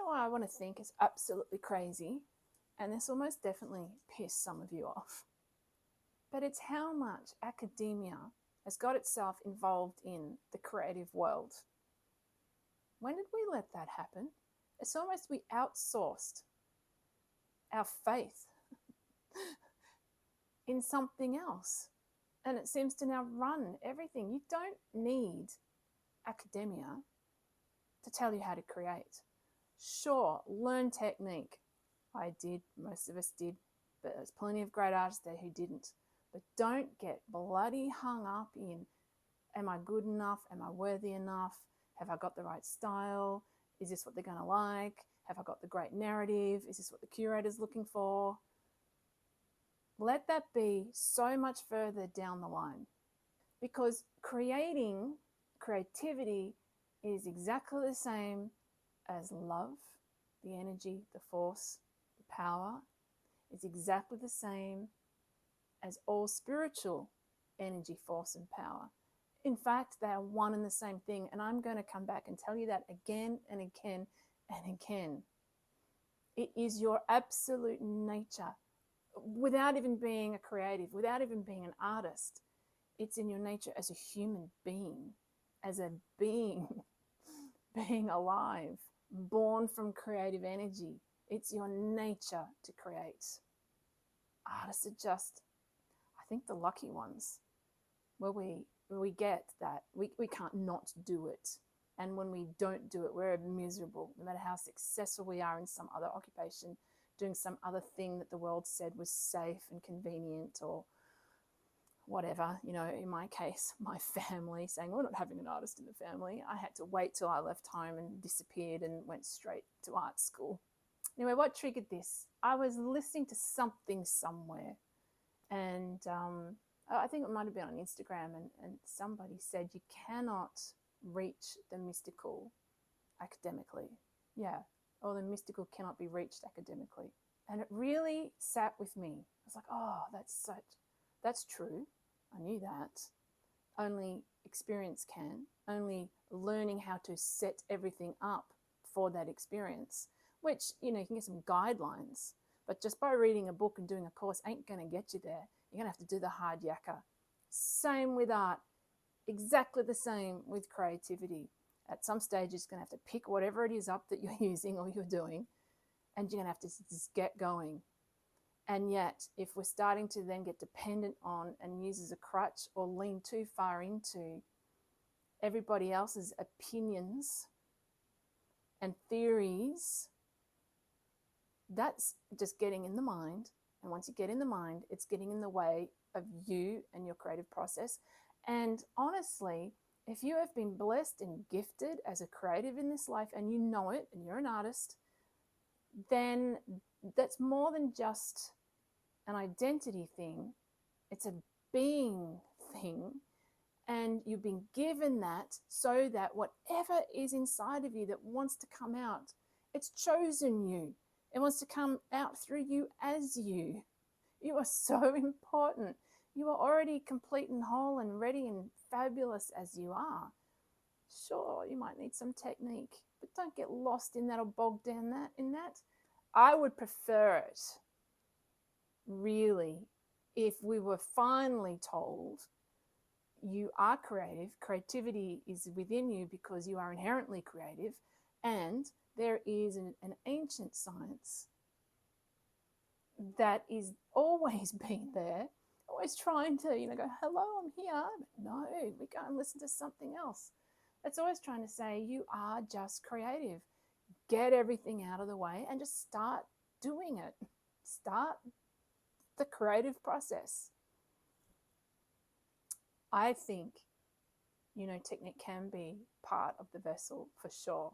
know what I want to think is absolutely crazy, and this will most definitely piss some of you off, but it's how much academia has got itself involved in the creative world. When did we let that happen? It's almost we outsourced our faith in something else. And it seems to now run everything. You don't need academia to tell you how to create. Sure, learn technique. I did, most of us did, but there's plenty of great artists there who didn't. But don't get bloody hung up in, am I good enough? Am I worthy enough? Have I got the right style? Is this what they're going to like? Have I got the great narrative? Is this what the curator's looking for? Let that be so much further down the line, because creativity is exactly the same as love, the energy, the force, the power. It's exactly the same as all spiritual energy, force, and power. In fact, they are one and the same thing. And I'm going to come back and tell you that again and again and again. It is your absolute nature. Without even being a creative, without even being an artist, it's in your nature as a human being, as a being, being alive, born from creative energy. It's your nature to create. Artists are just, I think, the lucky ones where we get that we can't not do it. And when we don't do it, we're miserable, no matter how successful we are in some other occupation, doing some other thing that the world said was safe and convenient or whatever. You know, in my case, my family saying, we're not having an artist in the family. I had to wait till I left home and disappeared and went straight to art school. Anyway, what triggered this? I was listening to something somewhere, and I think it might have been on Instagram, and somebody said you cannot reach the mystical academically. Yeah, or the mystical cannot be reached academically. And it really sat with me. I was like, oh, that's true. I knew that. Only experience can. Only learning how to set everything up for that experience, which, you know, you can get some guidelines, but just by reading a book and doing a course ain't going to get you there. You're going to have to do the hard yakka. Same with art. Exactly the same with creativity. At some stage, you're going to have to pick whatever it is up that you're using or you're doing, and you're going to have to just get going. And yet, if we're starting to then get dependent on and use as a crutch or lean too far into everybody else's opinions and theories, that's just getting in the mind. And once you get in the mind, it's getting in the way of you and your creative process. And honestly, if you have been blessed and gifted as a creative in this life and you know it and you're an artist, then that's more than just an identity thing. It's a being thing. And you've been given that so that whatever is inside of you that wants to come out, it's chosen you. It wants to come out through you as you. You are so important. You are already complete and whole and ready and fabulous as you are. Sure, you might need some technique, but don't get lost in that or bogged down in that. I would prefer it, really, if we were finally told you are creative, creativity is within you because you are inherently creative, and there is an ancient science that is always been there, always trying to, go, hello, I'm here. But no, we go and listen to something else. It's always trying to say you are just creative. Get everything out of the way and just start doing it. Start the creative process. I think, technique can be part of the vessel for sure.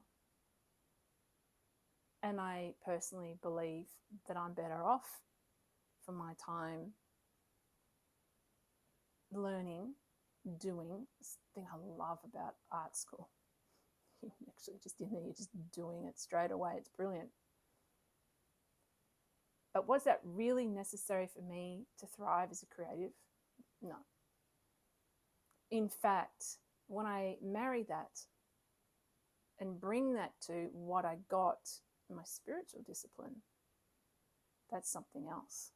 And I personally believe that I'm better off for my time learning, doing. This thing I love about art school. You're actually just in there, you're just doing it straight away. It's brilliant. But was that really necessary for me to thrive as a creative? No. In fact, when I marry that and bring that to what I got my spiritual discipline, that's something else.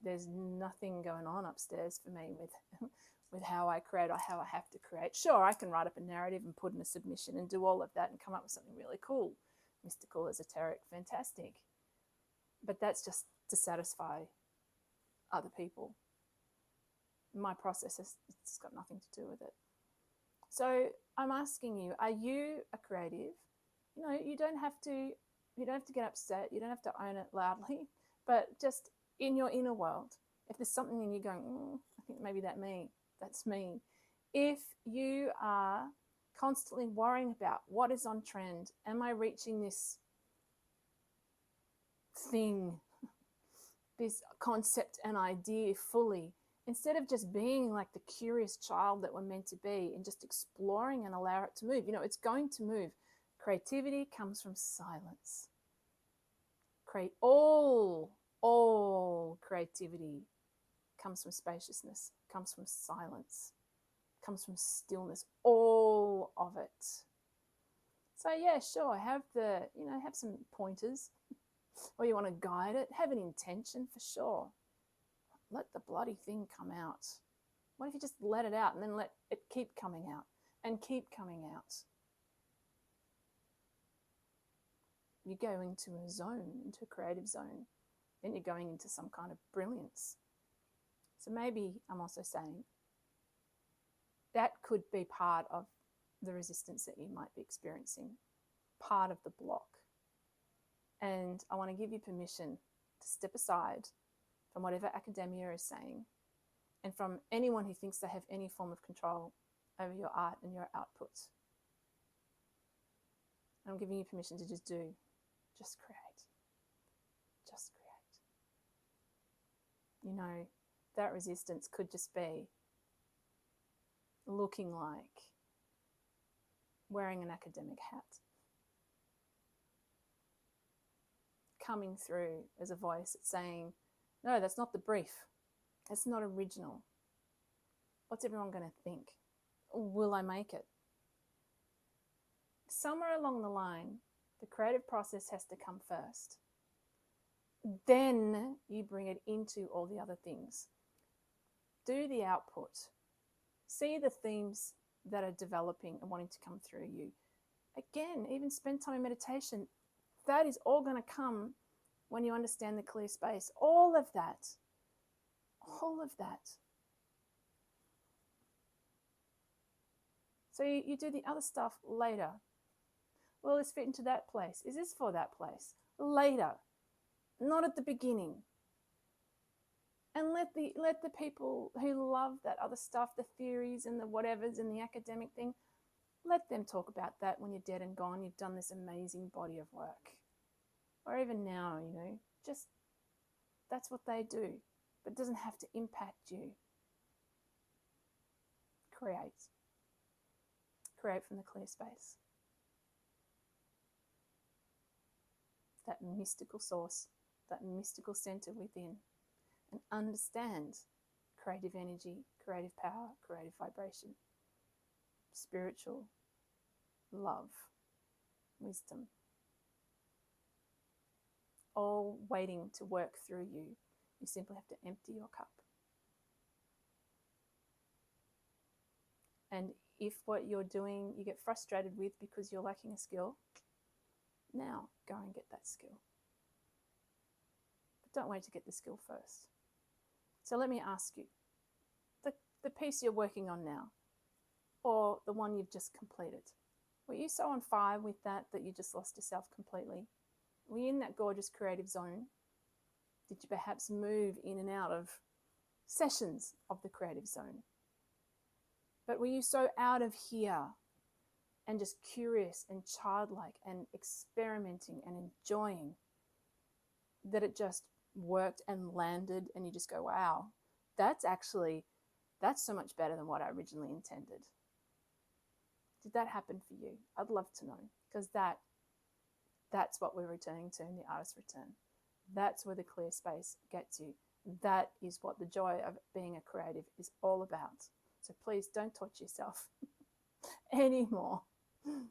There's nothing going on upstairs for me with how I create or how I have to create. Sure, I can write up a narrative and put in a submission and do all of that and come up with something really cool, mystical, esoteric, fantastic. But that's just to satisfy other people. My process it's got nothing to do with it. So I'm asking you, are you a creative? You don't have to get upset. You don't have to own it loudly, but just in your inner world, if there's something in you going, I think maybe that's me. If you are constantly worrying about what is on trend, am I reaching this thing, this concept and idea fully, instead of just being like the curious child that we're meant to be and just exploring and allow it to move. It's going to move. Creativity comes from silence. All creativity comes from spaciousness, comes from silence, comes from stillness, all of it. So yeah, sure, have some pointers, or you want to guide it, have an intention for sure. Let the bloody thing come out. What if you just let it out and then let it keep coming out and keep coming out? You go into a zone, into a creative zone, then you're going into some kind of brilliance. So maybe I'm also saying that could be part of the resistance that you might be experiencing, part of the block. And I want to give you permission to step aside from whatever academia is saying and from anyone who thinks they have any form of control over your art and your output. I'm giving you permission to just create. Just create. That resistance could just be looking like wearing an academic hat, coming through as a voice that's saying, no, that's not the brief. That's not original. What's everyone going to think? Will I make it? Somewhere along the line, the creative process has to come first. Then you bring it into all the other things. Do the output. See the themes that are developing and wanting to come through you. Again, even spend time in meditation. That is all going to come when you understand the clear space. All of that. So you do the other stuff later. Will this fit into that place? Is this for that place? Later, not at the beginning. And let the people who love that other stuff, the theories and the whatevers and the academic thing, let them talk about that when you're dead and gone. You've done this amazing body of work. Or even now, just that's what they do. But it doesn't have to impact you. Create. Create from the clear space. That mystical source, that mystical center within, and understand creative energy, creative power, creative vibration, spiritual love, wisdom, all waiting to work through you. You simply have to empty your cup. And if what you're doing you get frustrated with because you're lacking a skill, now go and get that skill. But don't wait to get the skill first. So let me ask you, the piece you're working on now, or the one you've just completed, were you so on fire with that you just lost yourself completely? Were you in that gorgeous creative zone? Did you perhaps move in and out of sessions of the creative zone? But were you so out of here and just curious and childlike and experimenting and enjoying that it just worked and landed and you just go, wow, that's so much better than what I originally intended? Did that happen for you? I'd love to know, because that's what we're returning to in the artist's return. That's where the clear space gets you. That is what the joy of being a creative is all about. So please don't torture yourself anymore.